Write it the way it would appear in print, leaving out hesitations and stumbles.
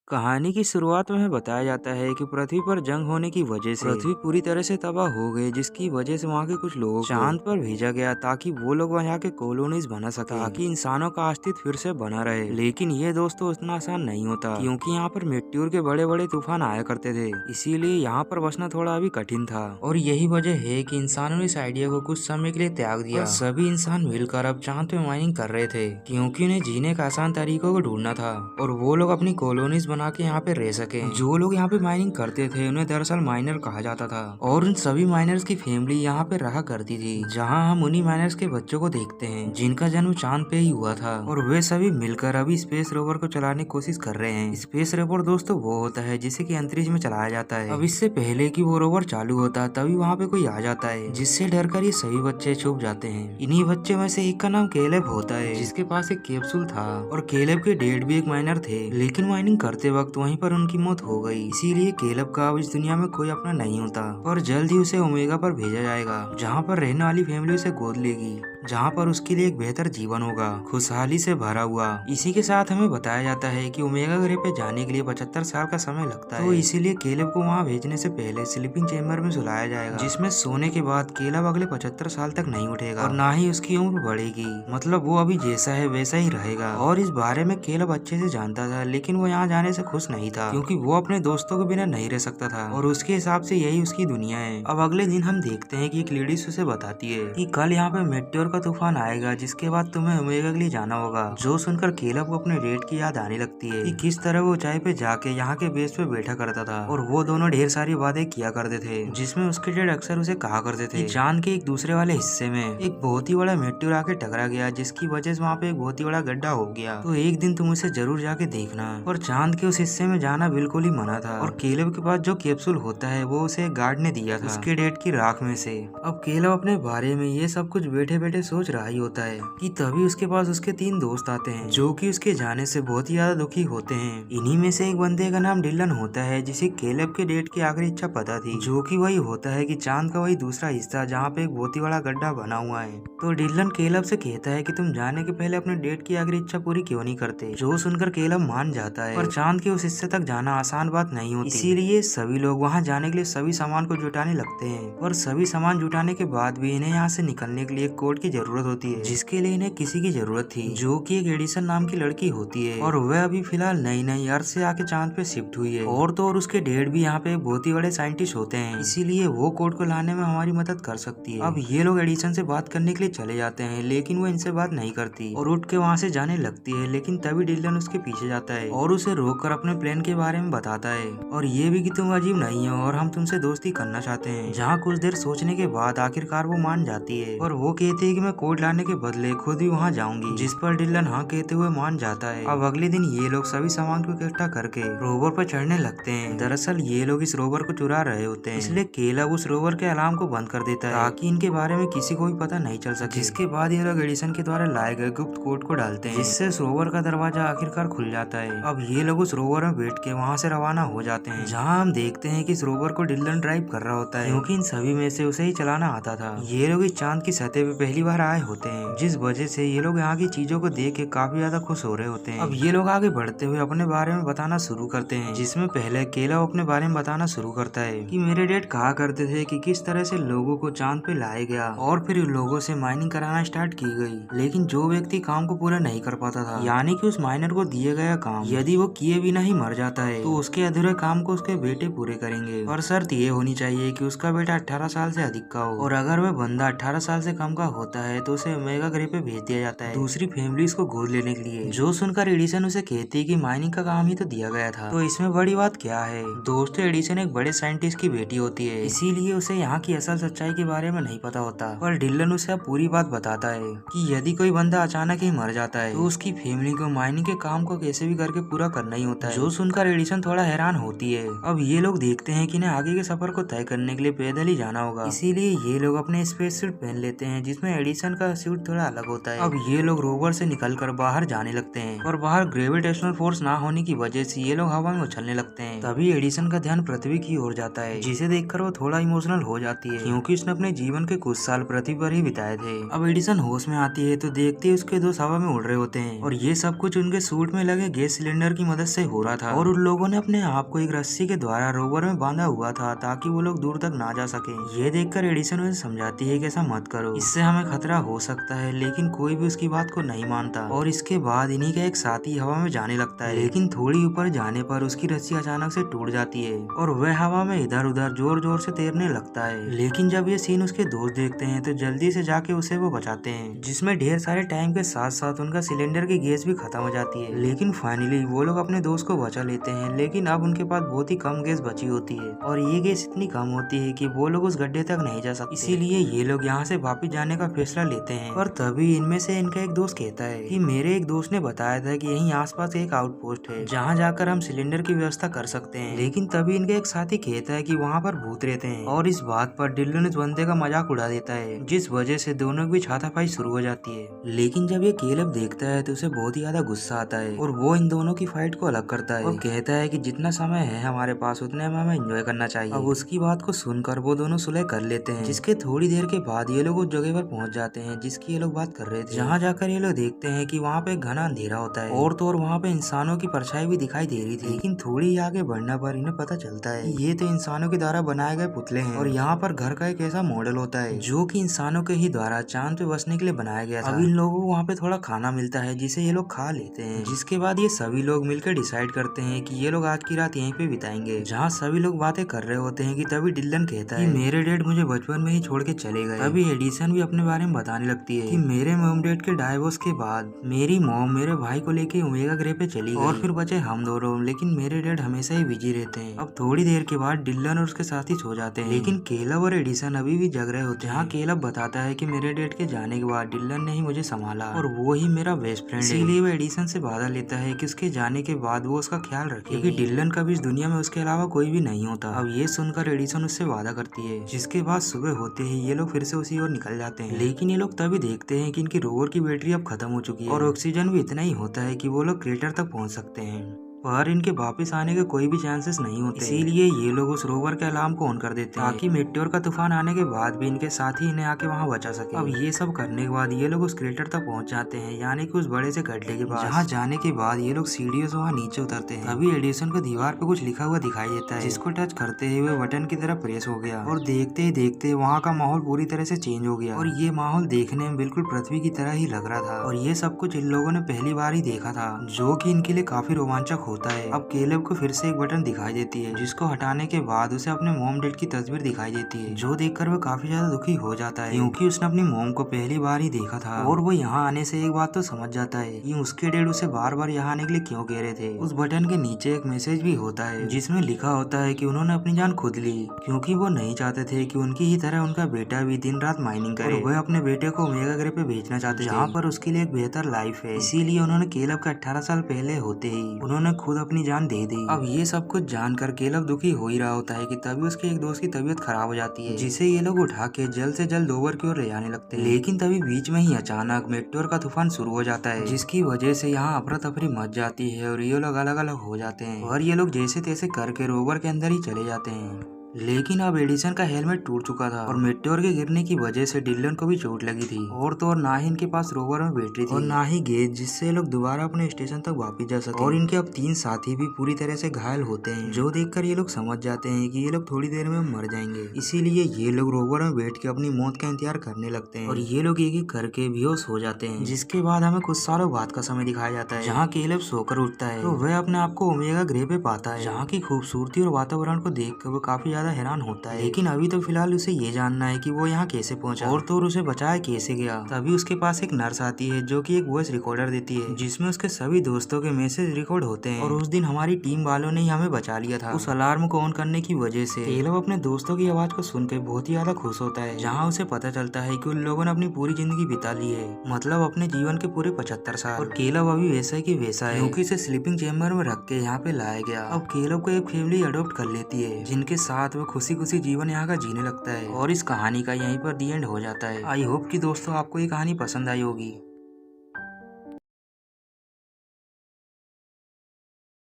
कहानी की शुरुआत में बताया जाता है कि पृथ्वी पर जंग होने की वजह से पृथ्वी पूरी तरह से तबाह हो गई, जिसकी वजह से वहाँ के कुछ लोगों को चांद पर भेजा गया ताकि वो लोग वहाँ के कॉलोनीज बना सके, ताकि इंसानों का अस्तित्व फिर से बना रहे। लेकिन ये दोस्तों उतना आसान नहीं होता, क्योंकि यहाँ पर मेट्योर के बड़े बड़े तूफान आया करते थे, इसीलिए यहाँ पर बसना थोड़ा अभी कठिन था। और यही वजह है कि इंसानों ने इस आइडिया को कुछ समय के लिए त्याग दिया। सभी इंसान मिलकर अब चांद पे माइनिंग कर रहे थे, क्योंकि उन्हें जीने का आसान तरीकों को ढूंढना था और वो लोग अपनी कॉलोनीज बना के यहाँ पे रह सके। जो लोग यहाँ पे माइनिंग करते थे उन्हें दरअसल माइनर कहा जाता था, और उन सभी माइनर्स की फैमिली यहाँ पे रहा करती थी, जहाँ हम उन्हीं माइनर्स के बच्चों को देखते हैं जिनका जन्म चांद पे ही हुआ था। और वे सभी मिलकर अभी स्पेस रोवर को चलाने की कोशिश कर रहे हैं। स्पेस रोवर दोस्तों वो होता है जिसे कि अंतरिक्ष में चलाया जाता है। अब इससे पहले कि वो रोवर चालू होता तभी वहाँ पे कोई आ जाता है, जिससे डरकर ये सभी बच्चे छुप जाते हैं। इन्हीं बच्चे में से एक का नाम केलेब होता है, जिसके पास एक कैप्सूल था, और केलेब के डैड भी एक माइनर थे, लेकिन माइनिंग करते वक्त वहीं पर उनकी मौत हो गई। इसीलिए केलेब का अब इस दुनिया में कोई अपना नहीं होता, और जल्द ही उसे ओमेगा पर भेजा जाएगा, जहाँ पर रहने वाली फैमिली उसे गोद लेगी, जहाँ पर उसके लिए एक बेहतर जीवन होगा, खुशहाली से भरा हुआ। इसी के साथ हमें बताया जाता है कि ओमेगा ग्रह पे जाने के लिए 75 साल का समय लगता है, तो इसीलिए केलेब को वहाँ भेजने से पहले स्लीपिंग चेम्बर में सुलाया जाएगा, जिसमें सोने के बाद केलेब अगले 75 साल तक नहीं उठेगा और ना ही उसकी उम्र बढ़ेगी। मतलब वो अभी जैसा है वैसा ही रहेगा। और इस बारे में केलेब अच्छे से जानता था, लेकिन वो यहाँ जाने से खुश नहीं था, क्योंकि वो अपने दोस्तों के बिना नहीं रह सकता था, और उसके हिसाब से यही उसकी दुनिया है। अब अगले दिन हम देखते हैं कि एक लेडीज उसे बताती है कि कल यहाँ पे मेट्योर का तूफान आएगा, जिसके बाद तुम्हें ओमेगा के लिए जाना होगा। जो सुनकर केलेब को अपने डेट की याद आने लगती है कि किस तरह वो ऊंचाई पे जाके यहाँ के बेस पे बैठा करता था, और वो दोनों ढेर सारी बातें किया करते थे, जिसमें उसके डेड अक्सर उसे कहा करते थे कि चांद के एक दूसरे वाले हिस्से में एक बहुत ही बड़ा मेट्योर आके टकरा गया, जिसकी वजह से वहाँ पे एक बहुत ही बड़ा गड्ढा हो गया, तो एक दिन तुम उसे जरूर जाके देखना। और चांद के उस हिस्से में जाना बिल्कुल ही मना था, और केलेब के पास जो कैप्सूल होता है वो उसे गार्ड ने दिया था उसके डेट की राख में से। अब केलेब अपने बारे में ये सब कुछ बैठे बैठे सोच रहा ही होता है कि तभी उसके पास उसके 3 दोस्त आते हैं, जो कि उसके जाने से बहुत ही ज्यादा दुखी होते हैं। इन्हीं में से एक बंदे का नाम डिलन होता है, जिसे केलेब के डेट की आखिरी इच्छा पता थी, जो कि वही होता है कि चांद का वही दूसरा हिस्सा जहाँ पे एक बहुत ही बड़ा गड्ढा बना हुआ है। तो डिलन केलेब से कहता है कि तुम जाने के पहले अपने डेट की आखिरी इच्छा पूरी क्यों नहीं करते, जो सुनकर केलेब मान जाता है। पर चांद के उस हिस्से तक जाना आसान बात नहीं होती, इसीलिए सभी लोग वहाँ जाने के लिए सभी सामान को जुटाने लगते हैं। और सभी सामान जुटाने के बाद भी इन्हें यहाँ से निकलने के लिए एक कोड की जरूरत होती है, जिसके लिए इन्हें किसी की जरूरत थी, जो कि एक एडिसन नाम की लड़की होती है, और वह अभी फिलहाल नई नई अर्थ से आके चांद पे शिफ्ट हुई है। और तो और उसके डैड भी यहाँ पे बहुत ही बड़े साइंटिस्ट होते हैं, इसीलिए वो कोड को लाने में हमारी मदद कर सकती है। अब ये लोग एडिसन से बात करने के लिए चले जाते हैं, लेकिन वो इनसे बात नहीं करती और उठ के वहाँ से जाने लगती है। लेकिन तभी डिलन उसके पीछे जाता है और उसे रोककर अपने प्लान के बारे में बताता है, और ये भी कि तुम अजीब नहीं हो और हम तुमसे दोस्ती करना चाहते हैं। जहाँ कुछ देर सोचने के बाद आखिरकार वो मान जाती है, और वो कहती है कि मैं कोड लाने के बदले खुद भी वहाँ जाऊंगी, जिस पर डिलन हाँ कहते हुए मान जाता है। अब अगले दिन ये लोग सभी सामान को इकट्ठा करके रोवर पर चढ़ने लगते हैं। दरअसल ये लोग इस रोवर को चुरा रहे होते हैं, इसलिए केलेब उस रोवर के अलार्म को बंद कर देता है ताकि इनके बारे में किसी को भी पता नहीं चल सके। जिसके बाद ये लोग एडिसन के द्वारा लाए गए गुप्त कोड को डालते हैं, जिससे उस रोवर का दरवाजा आखिरकार खुल जाता है। अब ये लोग उस रोवर में बैठ के वहाँ से रवाना हो जाते हैं, जहाँ हम देखते हैं कि इस रोवर को डिलन ड्राइव कर रहा होता है, क्योंकि इन सभी में से उसे ही चलाना आता था। ये लोग इस चांद की सतह पे पहली बार आए होते हैं, जिस वजह से ये लोग यहाँ की चीजों को देख के काफी ज्यादा खुश हो रहे होते हैं। अब ये लोग आगे बढ़ते हुए अपने बारे में बताना शुरू करते हैं, जिसमें पहले केलेब अपने बारे में बताना शुरू करता है कि मेरे डैड कहा करते थे कि किस तरह से लोगों को चांद पे लाया गया और फिर लोगों से माइनिंग कराना स्टार्ट की गई, लेकिन जो व्यक्ति काम को पूरा नहीं कर पाता था, यानी कि उस माइनर को दिए गया काम यदि वो किए बिना ही मर जाता है, तो उसके अधूरे काम को उसके बेटे पूरे करेंगे। और शर्त ये होनी चाहिए कि उसका बेटा 18 साल से अधिक का हो, और अगर वह बंदा 18 साल से कम का होता है तो उसे ओमेगा ग्रह पे भेज दिया जाता है दूसरी फैमिली को गोद लेने के लिए। जो सुनकर एडिसन उसे कहती है कि माइनिंग का काम ही तो दिया गया था, तो इसमें बड़ी बात क्या है। दोस्तों एडिसन एक बड़े साइंटिस्ट की बेटी होती है, इसीलिए उसे यहाँ की असल सच्चाई के बारे में नहीं पता होता, पर डिलन उसे अब पूरी बात बताता है कि यदि कोई बंदा अचानक ही मर जाता है तो उसकी फैमिली को माइनिंग के काम को कैसे भी करके पूरा करना ही होता है। जो सुनकर एडिसन थोड़ा हैरान होती है। अब ये लोग देखते हैं कि इन्हें आगे के सफर को तय करने के लिए पैदल ही जाना होगा, इसीलिए ये लोग अपने स्पेस सूट पहन लेते हैं, जिसमें एडिसन का सूट थोड़ा अलग होता है। अब ये लोग रोवर से निकलकर बाहर जाने लगते हैं, और बाहर ग्रेविटेशनल फोर्स ना होने की वजह से ये लोग हवा में उछलने लगते हैं। तभी एडिसन का ध्यान पृथ्वी की ओर जाता है, जिसे देखकर वो थोड़ा इमोशनल हो जाती है, क्योंकि उसने अपने जीवन के कुछ साल पृथ्वी पर ही बिताए थे। अब एडिसन होश में आती है तो देखते ही उसके दोस्त हवा में उड़ रहे होते हैं, और ये सब कुछ उनके सूट में लगे गैस सिलेंडर की मदद से से हो रहा था और उन लोगों ने अपने आप को एक रस्सी के द्वारा रोवर में बांधा हुआ था ताकि वो लोग दूर तक ना जा सके। ये देखकर एडिसन उसे समझाती है कि ऐसा मत करो, इससे हमें खतरा हो सकता है, लेकिन कोई भी उसकी बात को नहीं मानता। और इसके बाद इन्हीं का एक साथी हवा में जाने लगता है, लेकिन थोड़ी ऊपर जाने पर उसकी रस्सी अचानक से टूट जाती है और वह हवा में इधर उधर जोर जोर से तैरने लगता है। लेकिन जब ये सीन उसके दोस्त देखते हैं तो जल्दी से जाके उसे वो बचाते हैं, जिसमें ढेर सारे टाइम के साथ साथ उनका सिलेंडर की गैस भी खत्म हो जाती है। लेकिन फाइनली वो लोग अपने दोस्त को बचा लेते हैं, लेकिन अब उनके पास बहुत ही कम गैस बची होती है और ये गैस इतनी कम होती है कि वो लोग उस गड्ढे तक नहीं जा सकते। इसीलिए ये लोग यहाँ से वापस जाने का फैसला लेते हैं। और तभी इनमें से इनका एक दोस्त कहता है कि मेरे एक दोस्त ने बताया था कि यहीं आसपास एक आउटपोस्ट है जहाँ जाकर हम सिलेंडर की व्यवस्था कर सकते हैं। लेकिन तभी इनका एक साथी कहता है कि वहाँ पर भूत रहते हैं और इस बात पर डिल्लन इस बंदे का मजाक उड़ा देता है, जिस वजह से दोनों के बीच हाथापाई शुरू हो जाती है। लेकिन जब ये केलब देखता है तो उसे बहुत ही ज्यादा गुस्सा आता है और वो इन दोनों की फाइट को अलग करता है और कहता है कि जितना समय है हमारे पास उतने में हमें एंजॉय करना चाहिए। अब उसकी बात को सुनकर वो दोनों सुलह कर लेते हैं, जिसके थोड़ी देर के बाद ये लोग उस जगह पर पहुंच जाते हैं जिसकी ये लोग बात कर रहे थे। जहाँ जाकर ये लोग देखते हैं कि वहाँ पे घना अंधेरा होता है और तो और वहाँ पे इंसानों की परछाई भी दिखाई दे रही थी। लेकिन थोड़ी आगे बढ़ने पर इन्हें पता चलता है कि ये तो इंसानों के द्वारा बनाए गए पुतले हैं और यहाँ पर घर का एक ऐसा मॉडल होता है जो कि इंसानों के ही द्वारा चांद पे बसने के लिए बनाया गया था। अब इन लोगों को वहाँ पे थोड़ा खाना मिलता है जिसे ये लोग खा लेते हैं, जिसके बाद ये सभी लोग मिलकर डिसाइड करते हैं कि ये लोग आज की रात यहीं पे बिताएंगे। जहाँ सभी लोग बातें कर रहे होते हैं कि तभी डिल्लन कहता है कि मेरे डैड मुझे बचपन में ही छोड़ के चले गए। तभी एडिसन भी अपने बारे में बताने लगती है कि मेरे मॉम डैड के डाइवोर्स के बाद मेरी मॉम मेरे भाई को लेके ओमेगा ग्रह पे चली गई और फिर बचे हम दोनों, लेकिन मेरे डैड हमेशा ही बिजी रहते हैं। अब थोड़ी देर के बाद डिल्लन और उसके साथी सो जाते हैं, लेकिन केलब और एडिसन अभी भी जग रहे होते हैं। जहाँ केलब बताता है कि मेरे डैड के जाने के बाद डिल्लन ने ही मुझे संभाला और वो ही मेरा बेस्ट फ्रेंड है। इसीलिए वो एडिसन से वादा लेता है कि उसके जाने के बाद वो उसका ख्याल रखे, क्योंकि डिल्लन कभी इस दुनिया में उसके अलावा कोई भी नहीं होता। अब ये सुनकर एडिसन उससे वादा करती है, जिसके बाद सुबह होते ही ये लोग फिर से उसी ओर निकल जाते हैं। लेकिन ये लोग तभी देखते हैं कि इनकी रोवर की बैटरी अब खत्म हो चुकी है और ऑक्सीजन भी इतना ही होता है कि वो लोग क्रेटर तक पहुंच सकते हैं, पर इनके वापस आने के कोई भी चांसेस नहीं होते। इसीलिए ये लोग उस रोवर के अलार्म को ऑन कर देते हैं ताकि मेट्योर का तूफान आने के बाद भी इनके साथी इन्हें आके वहाँ बचा सके। अब ये सब करने के बाद ये लोग उस क्रेटर तक पहुँच जाते हैं, यानी कि उस बड़े से गड्ढे के पास। जहाँ जाने के बाद ये लोग सीढ़ियों से वहाँ नीचे उतरते हैं। तभी एडिसन को दीवार पे कुछ लिखा हुआ दिखाई देता है, जिसको टच करते ही वो बटन की तरफ प्रेस हो गया और देखते ही देखते वहाँ का माहौल पूरी तरह से चेंज हो गया और ये माहौल देखने में बिल्कुल पृथ्वी की तरह ही लग रहा था। और ये सब कुछ इन लोगों ने पहली बार ही देखा था, जो कि इनके लिए काफी रोमांचक होता है। अब केलब को फिर से एक बटन दिखाई देती है, जिसको हटाने के बाद उसे अपने मॉम डैड की तस्वीर दिखाई देती है, जो देखकर वो काफी ज्यादा दुखी हो जाता है, क्योंकि उसने अपनी मॉम को पहली बार ही देखा था। और वो यहाँ आने से एक बात तो समझ जाता है कि उसके डैड उसे बार बार यहाँ आने के लिए क्यों कह रहे थे। उस बटन के नीचे एक मैसेज भी होता है, जिसमें लिखा होता है कि उन्होंने अपनी जान खुद ली, क्योंकि वो नहीं चाहते थे कि उनकी ही तरह उनका बेटा भी दिन रात माइनिंग करे। और वह अपने बेटे को ओमेगा ग्रह पे भेजना चाहते थे, जहाँ पर उसके लिए एक बेहतर लाइफ है। इसीलिए उन्होंने केलब का 18 साल पहले होते ही उन्होंने खुद अपनी जान दे दी। अब ये सब कुछ जानकर केलब दुखी हो ही रहा होता है कि तभी उसके एक दोस्त की तबीयत खराब हो जाती है, जिसे ये लोग उठा के जल्द से जल्द ओवर की ओर ले जाने लगते हैं। लेकिन तभी बीच में ही अचानक मेट्योर का तूफान शुरू हो जाता है, जिसकी वजह से यहाँ अफरा तफरी मच जाती है और ये लोग अलग अलग हो जाते हैं और ये लोग जैसे तैसे करके रोवर के अंदर ही चले जाते हैं। लेकिन अब एडिसन का हेलमेट टूट चुका था और मेट्योर के गिरने की वजह से डिल्लन को भी चोट लगी थी और तो और ना ही इनके पास रोवर में बैटरी थी और ना ही गेज, जिससे ये लोग दोबारा अपने स्टेशन तक वापस जा सके। और इनके अब 3 साथी भी पूरी तरह से घायल होते हैं, जो देखकर ये लोग समझ जाते हैं कि ये लोग थोड़ी देर में मर जाएंगे। इसीलिए ये लोग रोवर में बैठ के अपनी मौत का इंतजार करने लगते हैं और ये लोग एक एक करके बेहोश हो जाते हैं। जिसके बाद हमें कुछ सालों बाद का समय दिखाया जाता है, जहाँ केलब सोकर उठता है तो वह अपने आप को ओमेगा ग्रह पे पाता है, जहाँ की खूबसूरती और वातावरण को देख कर वो काफी ज्यादा हैरान होता है। लेकिन अभी तो फिलहाल उसे ये जानना है कि वो यहाँ कैसे पहुंचा और तो उसे बचाया कैसे गया। तभी उसके पास एक नर्स आती है, जो कि एक वॉइस रिकॉर्डर देती है, जिसमें उसके सभी दोस्तों के मैसेज रिकॉर्ड होते हैं। और उस दिन हमारी टीम वालों ने ही हमें बचा लिया था उस अलार्म को ऑन करने की वजह से। केलब अपने दोस्तों की आवाज को सुनकर बहुत ही ज्यादा खुश होता है, जहाँ उसे पता चलता है कि उन लोगों ने अपनी पूरी जिंदगी बिता ली है, मतलब अपने जीवन के पूरे 75 साल। और केलब अभी वैसा की वैसा है, क्योंकि इसे स्लीपिंग चेम्बर में रख के यहाँ पे लाया गया। अब केलब को एक फैमिली अडॉप्ट कर लेती है, जिनके साथ वो खुशी खुशी जीवन यहाँ का जीने लगता है। और इस कहानी का यहीं पर दी एंड हो जाता है। आई होप कि दोस्तों आपको ये कहानी पसंद आई होगी।